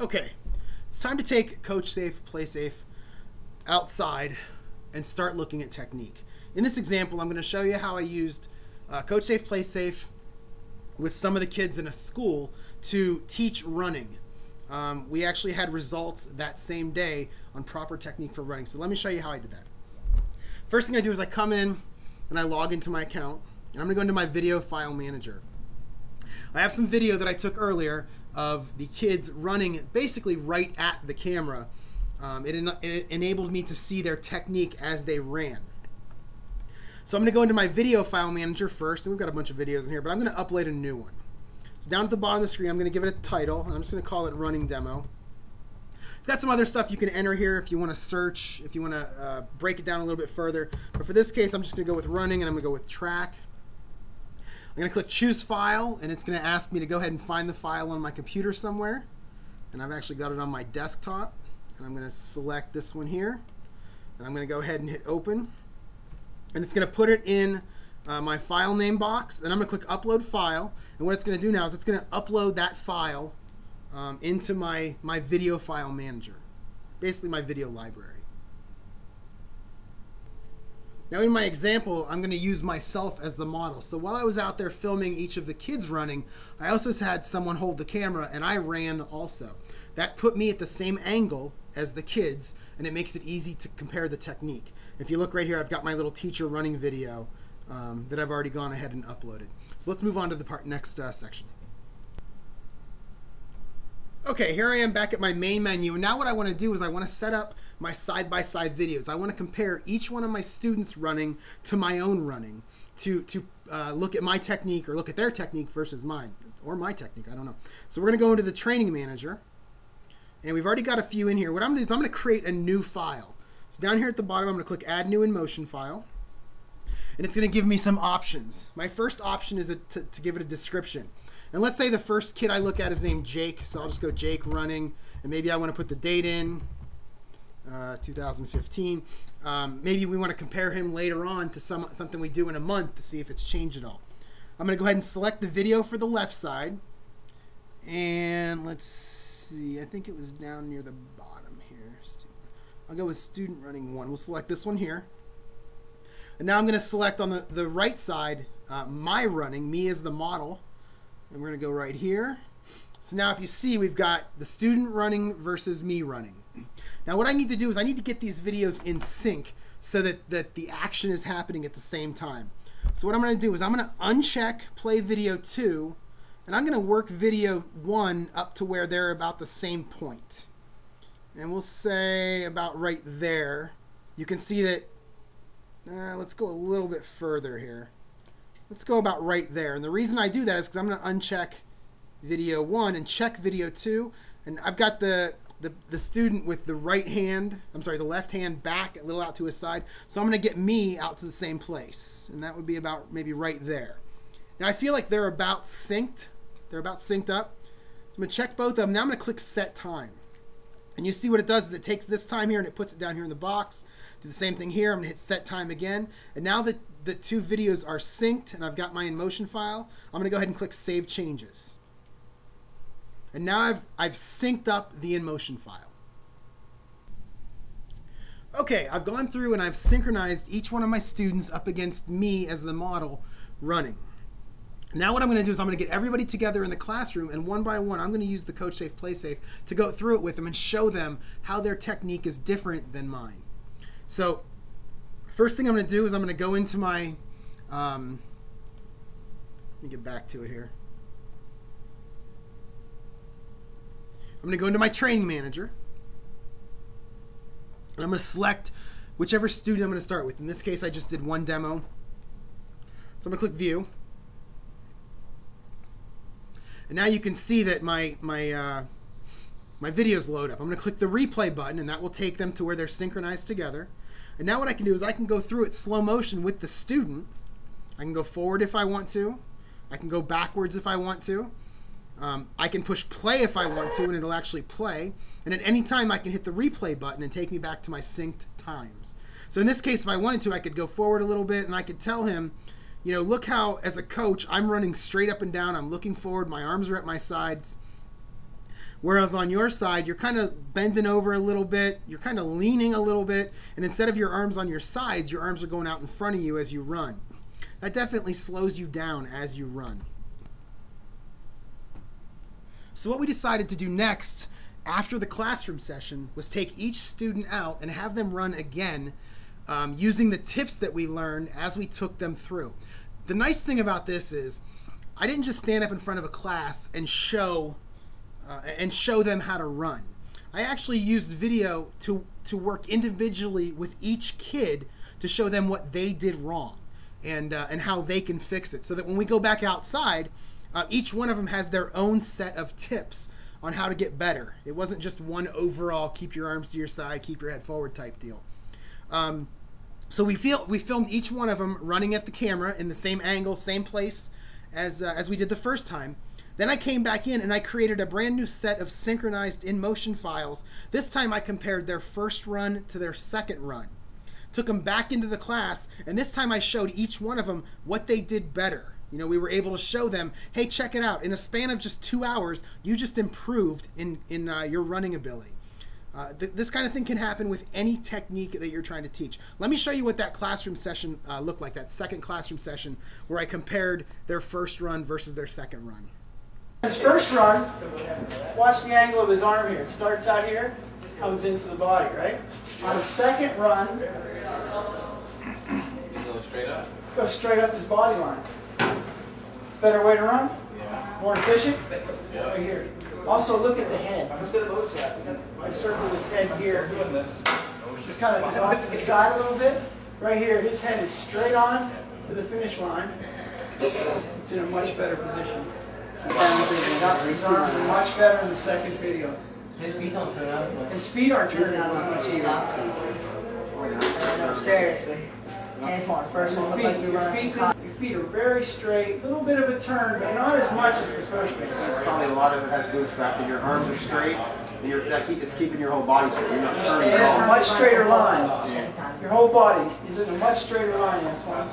Okay, it's time to take CoachSafePlaySafe outside and start looking at technique. In this example, I'm going to show you how I used CoachSafePlaySafe with some of the kids in a school to teach running. We actually had results that same day on proper technique for running. So let me show you how I did that. First thing I do is I come in and I log into my account, and I'm going to go into my video file manager. I have some video that I took earlier of the kids running basically right at the camera. It enabled me to see their technique as they ran. So I'm going to go into my video file manager first, and we've got a bunch of videos in here, but I'm going to upload a new one. So down at the bottom of the screen, I'm going to give it a title, and I'm just going to call it Running Demo. I've got some other stuff you can enter here if you want to search, if you want to break it down a little bit further. But for this case, I'm just going to go with running, and I'm going to go with track. I'm going to click Choose File, and it's going to ask me to go ahead and find the file on my computer somewhere. And I've actually got it on my desktop. And I'm going to select this one here. And I'm going to go ahead and hit Open. And it's going to put it in my file name box. And I'm going to click Upload File. And what it's going to do now is it's going to upload that file into my video file manager. Basically my video library. Now in my example, I'm going to use myself as the model. So while I was out there filming each of the kids running, I also had someone hold the camera, and I ran also. That put me at the same angle as the kids, and it makes it easy to compare the technique. If you look right here, I've got my little teacher running video that I've already gone ahead and uploaded. So let's move on to the next section. Okay, here I am back at my main menu, and now what I want to do is I want to set up my side-by-side videos. I want to compare each one of my students running to my own running to look at my technique or look at their technique versus mine, or my technique, I don't know. So we're going to go into the training manager, and we've already got a few in here. What I'm going to do is I'm going to create a new file. So down here at the bottom, I'm going to click Add New in Motion File, and it's going to give me some options. My first option is to give it a description. And let's say the first kid I look at is named Jake, so I'll just go Jake running, and maybe I want to put the date in, 2015. Maybe we want to compare him later on to something we do in a month to see if it's changed at all. I'm going to go ahead and select the video for the left side, and let's see, I think it was down near the bottom here. I'll go with student running 1. We'll select this one here. And now I'm going to select on the right side, my running, me as the model. And we're going to go right here. So now if you see, we've got the student running versus me running. Now what I need to do is I need to get these videos in sync so that the action is happening at the same time. So what I'm going to do is I'm going to uncheck play video 2, and I'm going to work video 1 up to where they're about the same point. And we'll say about right there. You can see that, let's go a little bit further here. Let's go about right there. And the reason I do that is because I'm going to uncheck video 1 and check video 2. And I've got the student with the the left hand back a little out to his side. So I'm going to get me out to the same place. And that would be about maybe right there. Now I feel like they're about synced. They're about synced up. So I'm going to check both of them. Now I'm going to click Set Time. And you see what it does is it takes this time here and it puts it down here in the box. Do the same thing here. I'm going to hit Set Time again. And now that the two videos are synced and I've got my in motion file, I'm going to go ahead and click Save Changes. And now I've synced up the in motion file. Okay, I've gone through and I've synchronized each one of my students up against me as the model running. Now what I'm going to do is I'm going to get everybody together in the classroom, and one by one I'm going to use the CoachSafePlaySafe to go through it with them and show them how their technique is different than mine. So first thing I'm going to do is I'm going to go into my, let me get back to it here. I'm going to go into my training manager, and I'm going to select whichever student I'm going to start with. In this case, I just did one demo. So I'm going to click View. And now you can see that my videos load up. I'm going to click the replay button, and that will take them to where they're synchronized together. And now what I can do is I can go through it slow motion with the student. I can go forward if I want to. I can go backwards if I want to. I can push play if I want to, and it'll actually play. And at any time I can hit the replay button and take me back to my synced times. So in this case, if I wanted to, I could go forward a little bit, and I could tell him, you know, look how, as a coach, I'm running straight up and down. I'm looking forward. My arms are at my sides. Whereas on your side, you're kind of bending over a little bit, you're kind of leaning a little bit, and instead of your arms on your sides, your arms are going out in front of you as you run. That definitely slows you down as you run. So what we decided to do next after the classroom session was take each student out and have them run again using the tips that we learned as we took them through. The nice thing about this is I didn't just stand up in front of a class and show them how to run. I actually used video to work individually with each kid to show them what they did wrong and how they can fix it, so that when we go back outside, each one of them has their own set of tips on how to get better. It wasn't just one overall keep your arms to your side, keep your head forward type deal. So we filmed each one of them running at the camera in the same angle, same place as we did the first time. Then I came back in and I created a brand new set of synchronized in-motion files. This time I compared their first run to their second run. Took them back into the class, and this time I showed each one of them what they did better. You know, we were able to show them, hey, check it out. In a span of just 2 hours, you just improved in your running ability. This kind of thing can happen with any technique that you're trying to teach. Let me show you what that classroom session looked like, that second classroom session where I compared their first run versus their second run. His first run, watch the angle of his arm here. It starts out here, comes into the body, right? On the second run, go straight up his body line. Better way to run? Yeah. More efficient? Yeah. Right here. Also look at the head. I circled his head here. Just kind of off to the side a little bit. Right here, his head is straight on to the finish line. It's in a much better position. His arms are much better in the second video. His feet don't turn out. His feet aren't turning out as much either. No, seriously. Hands one. First one looked like you running. Your feet are very straight, a little bit of a turn, but not as much as the first one. It's probably a lot of it has to do with the fact that your arms are straight, and it's keeping your whole body straight. You're not turning It's at all. a much straighter line. Yeah. Your whole body is in a much straighter line, Antoine.